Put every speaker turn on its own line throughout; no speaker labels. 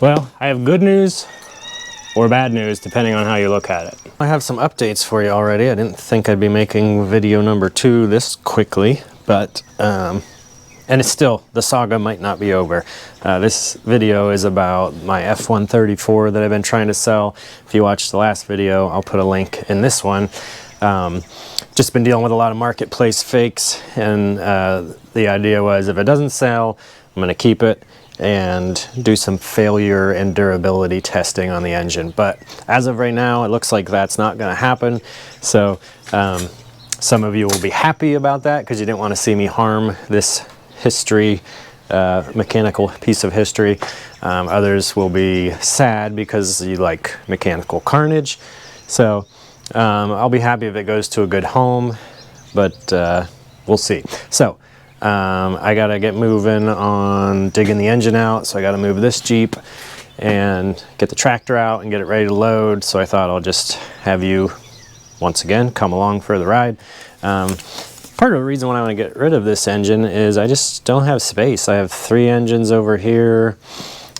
Well, I have good news or bad news, depending on how you look at it. I have some updates for you already. I didn't think I'd be making video number 2 this quickly, but, and it's still, the saga might not be over. This video is about my F-134 that I've been trying to sell. If you watched the last video, I'll put a link in this one. Just been dealing with a lot of marketplace fakes, and the idea was if it doesn't sell, I'm gonna keep it and do some failure and durability testing on the engine. But as of right now, it looks like that's not going to happen. So some of you will be happy about that because you didn't want to see me harm this history, mechanical piece of history. Others will be sad because you like mechanical carnage. So I'll be happy if it goes to a good home, but we'll see. So I gotta get moving on digging the engine out, so I gotta move this Jeep and get the tractor out and get it ready to load. So I thought I'll just have you once again come along for the ride. Part of the reason why I want to get rid of this engine is I just don't have space. I have 3 engines over here,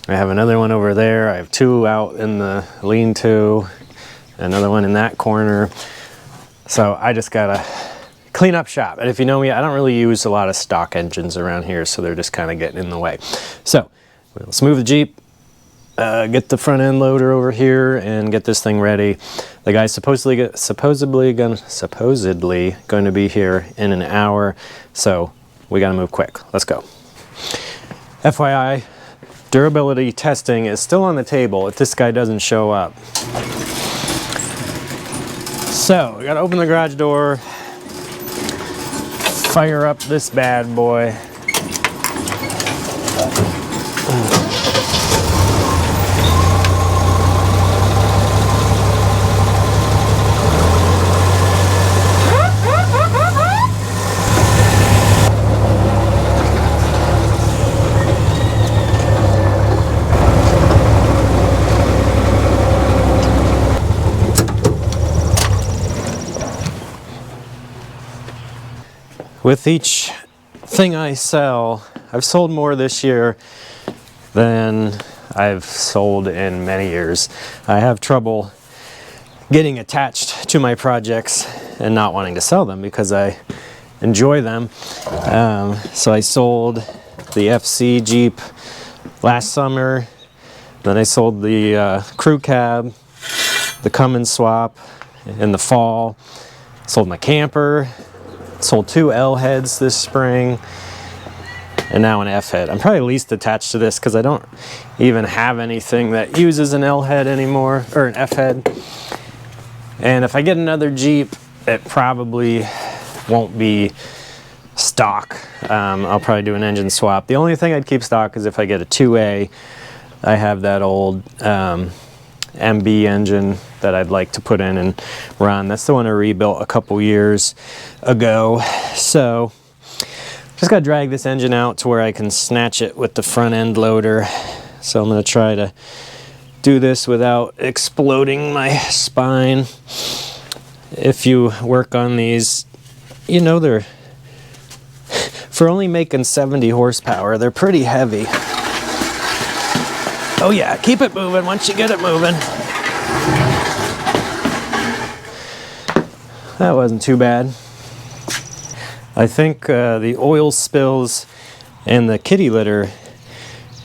I have another one over there, I have 2 out in the lean-to, another one in that corner. So I just gotta clean up shop. And if you know me, I don't really use a lot of stock engines around here, so they're just kind of getting in the way. So let's move the Jeep, get the front end loader over here, and get this thing ready. The guy's supposedly going to be here in an hour, so we got to move quick. Let's go. FYI, durability testing is still on the table if this guy doesn't show up. So we got to open the garage door, fire up this bad boy. With each thing I sell, I've sold more this year than I've sold in many years. I have trouble getting attached to my projects and not wanting to sell them because I enjoy them. So I sold the FC Jeep last summer, then I sold the crew cab, the Cummins swap in the fall, sold my camper, sold 2 L heads this spring, and now an F head. I'm probably least attached to this because I don't even have anything that uses an L head anymore, or an F head. And if I get another Jeep, it probably won't be stock. I'll probably do an engine swap. The only thing I'd keep stock is if I get a 2A. I have that old MB engine that I'd like to put in and run. That's the one I rebuilt a couple years ago. So just gotta drag this engine out to where I can snatch it with the front end loader. So I'm gonna try to do this without exploding my spine. If you work on these, you know, they're, for only making 70 horsepower, they're pretty heavy. Oh yeah, keep it moving once you get it moving. That wasn't too bad. I think the oil spills and the kitty litter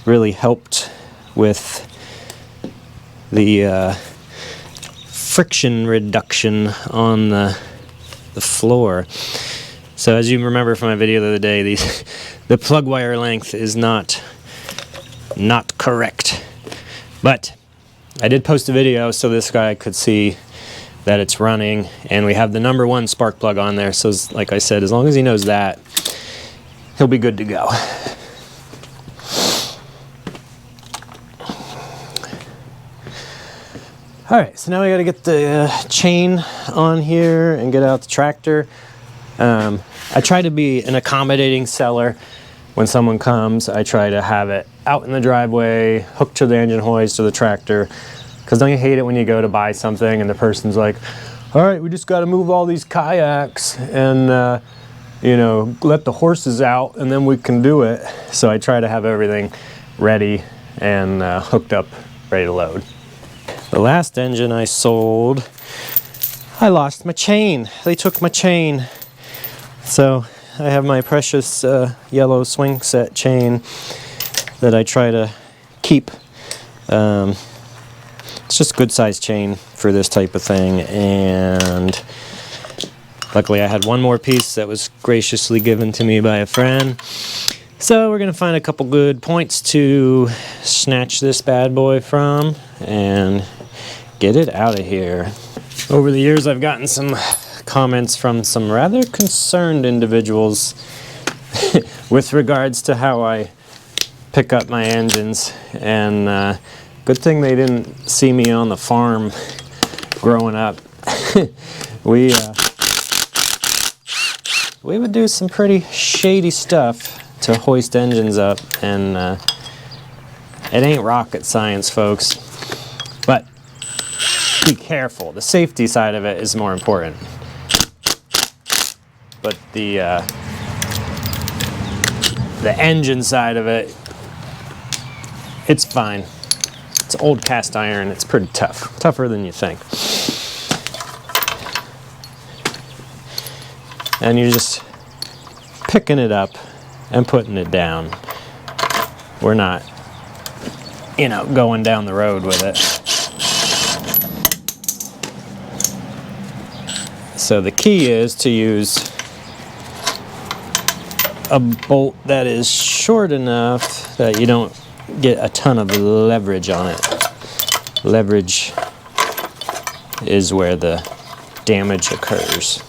really helped with the friction reduction on the floor. So as you remember from my video the other day, the plug wire length is not correct. But I did post a video so this guy could see that it's running, and we have the #1 spark plug on there. So like I said, as long as he knows that, he'll be good to go. All right, so now we got to get the chain on here and get out the tractor. I try to be an accommodating seller. When someone comes, I try to have it out in the driveway, hooked to the engine hoist or the tractor. Because don't you hate it when you go to buy something and the person's like, all right, we just got to move all these kayaks and, you know, let the horses out and then we can do it. So I try to have everything ready and hooked up, ready to load. The last engine I sold, I lost my chain. They took my chain. So I have my precious yellow swing set chain that I try to keep. It's just a good size chain for this type of thing, and luckily I had one more piece that was graciously given to me by a friend. So we're gonna find a couple good points to snatch this bad boy from and get it out of here. Over the years I've gotten some comments from some rather concerned individuals with regards to how I pick up my engines, and good thing they didn't see me on the farm growing up. we would do some pretty shady stuff to hoist engines up, and it ain't rocket science, folks. But be careful. The safety side of it is more important. But the engine side of it, it's fine. It's old cast iron. It's pretty tough. Tougher than you think. And you're just picking it up and putting it down. We're not, you know, going down the road with it. So the key is to use a bolt that is short enough that you don't get a ton of leverage on it. Leverage is where the damage occurs.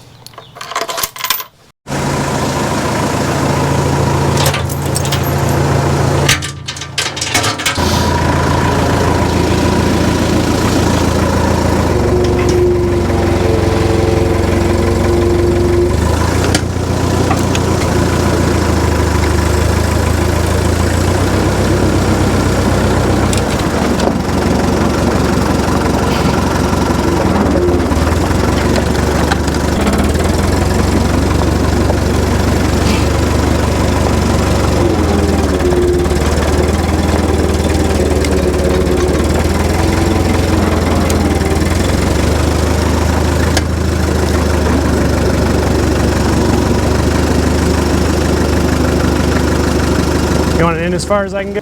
You want it in as far as I can go?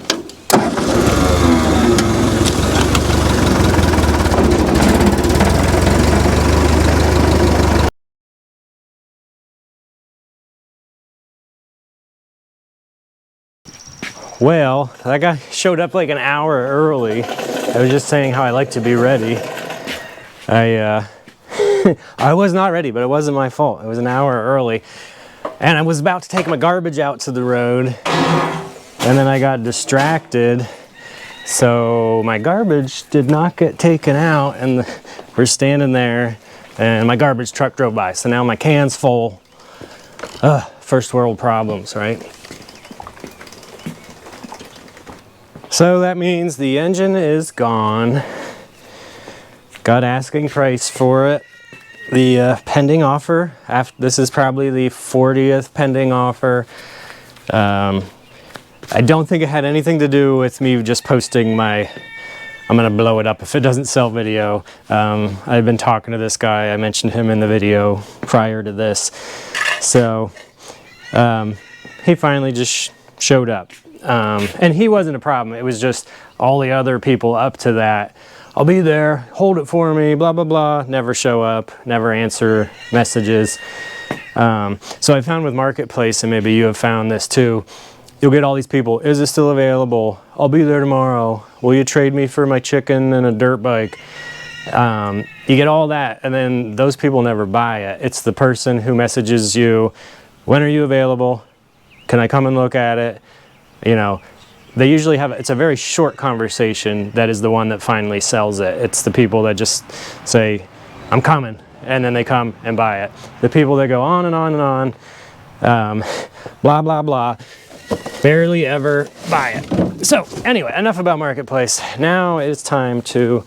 Well, that guy showed up like an hour early. I was just saying how I like to be ready. I was not ready, but it wasn't my fault. It was an hour early. And I was about to take my garbage out to the road, and then I got distracted. So my garbage did not get taken out, and we're standing there, and my garbage truck drove by. So now my can's full. First world problems, right? So that means the engine is gone. Got asking price for it. The pending offer, this is probably the 40th pending offer. I don't think it had anything to do with me just posting my I'm gonna blow it up if it doesn't sell video. I've been talking to this guy. I mentioned him in the video prior to this. So he finally just showed up. And he wasn't a problem. It was just all the other people up to that. I'll be there, hold it for me, blah, blah, blah. Never show up, never answer messages. So I found with Marketplace, and maybe you have found this too, you'll get all these people, is it still available? I'll be there tomorrow. Will you trade me for my chicken and a dirt bike? You get all that, and then those people never buy it. It's the person who messages you, when are you available? Can I come and look at it? You know, they usually have, it's a very short conversation that is the one that finally sells it. It's the people that just say, I'm coming, and then they come and buy it. The people that go on and on and on, blah, blah, blah, barely ever buy it. So anyway, enough about Marketplace. Now it's time to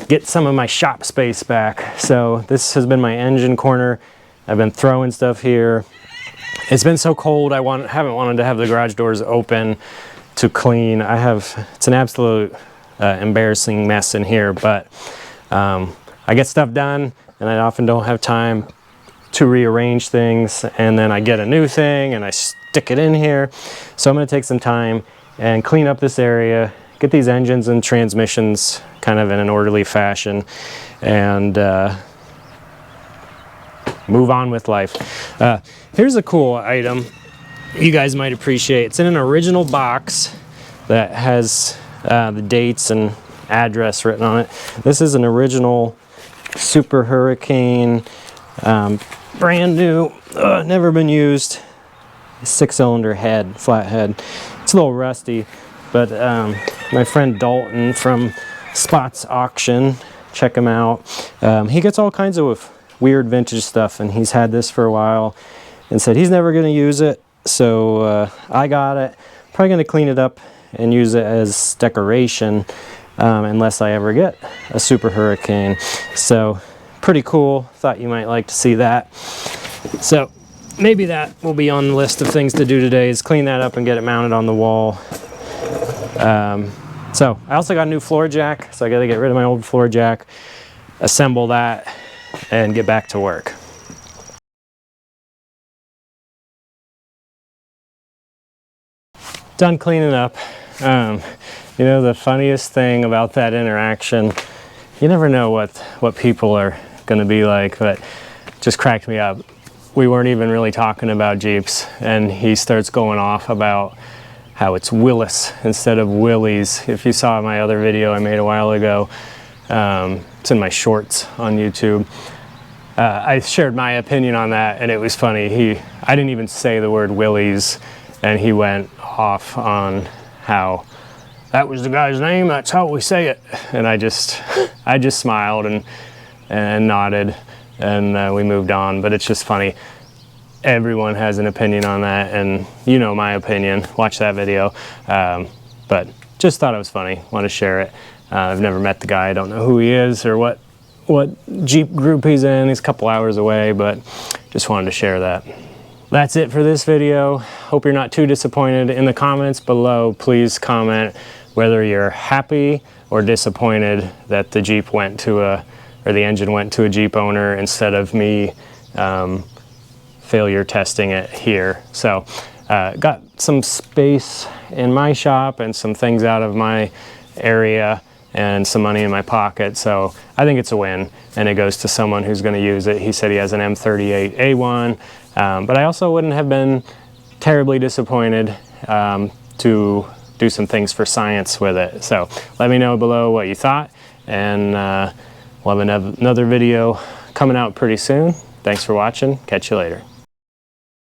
get some of my shop space back. So this has been my engine corner. I've been throwing stuff here. It's been so cold, I haven't wanted to have the garage doors open to clean. It's an absolute embarrassing mess in here, but I get stuff done and I often don't have time to rearrange things, and then I get a new thing and I stick it in here. So I'm going to take some time and clean up this area, get these engines and transmissions kind of in an orderly fashion, and move on with life. Here's a cool item you guys might appreciate. It's in an original box that has the dates and address written on it. This is an original Super Hurricane, brand new, never been used, 6-cylinder head, flat head. It's a little rusty, but my friend Dalton from Spots Auction, check him out. He gets all kinds of weird vintage stuff, and he's had this for a while and said he's never going to use it, so I got it. Probably going to clean it up and use it as decoration, unless I ever get a Super Hurricane. So pretty cool. Thought you might like to see that. So maybe that will be on the list of things to do today, is clean that up and get it mounted on the wall. So I also got a new floor jack, so I got to get rid of my old floor jack, assemble that, and get back to work. Done cleaning up. You know, the funniest thing about that interaction, you never know what people are going to be like, but it just cracked me up. We weren't even really talking about Jeeps, and he starts going off about how it's Willys instead of Willys. If you saw my other video I made a while ago, it's in my shorts on YouTube. I shared my opinion on that, and it was funny. I didn't even say the word Willys, and he went off on how that was the guy's name, that's how we say it. And I just smiled and nodded, and we moved on. But it's just funny. Everyone has an opinion on that, and you know my opinion. Watch that video. But just thought it was funny. Want to share it. I've never met the guy. I don't know who he is or what Jeep group he's in. He's a couple hours away, but just wanted to share that. That's it for this video. Hope you're not too disappointed. In the comments below, please comment whether you're happy or disappointed that the Jeep went to or the engine went to a Jeep owner instead of me failure testing it here. So got some space in my shop and some things out of my area and some money in my pocket, so I think it's a win, and it goes to someone who's going to use it. He said he has an M38A1, but I also wouldn't have been terribly disappointed to do some things for science with it. So let me know below what you thought, and we'll have another video coming out pretty soon. Thanks for watching. Catch you later.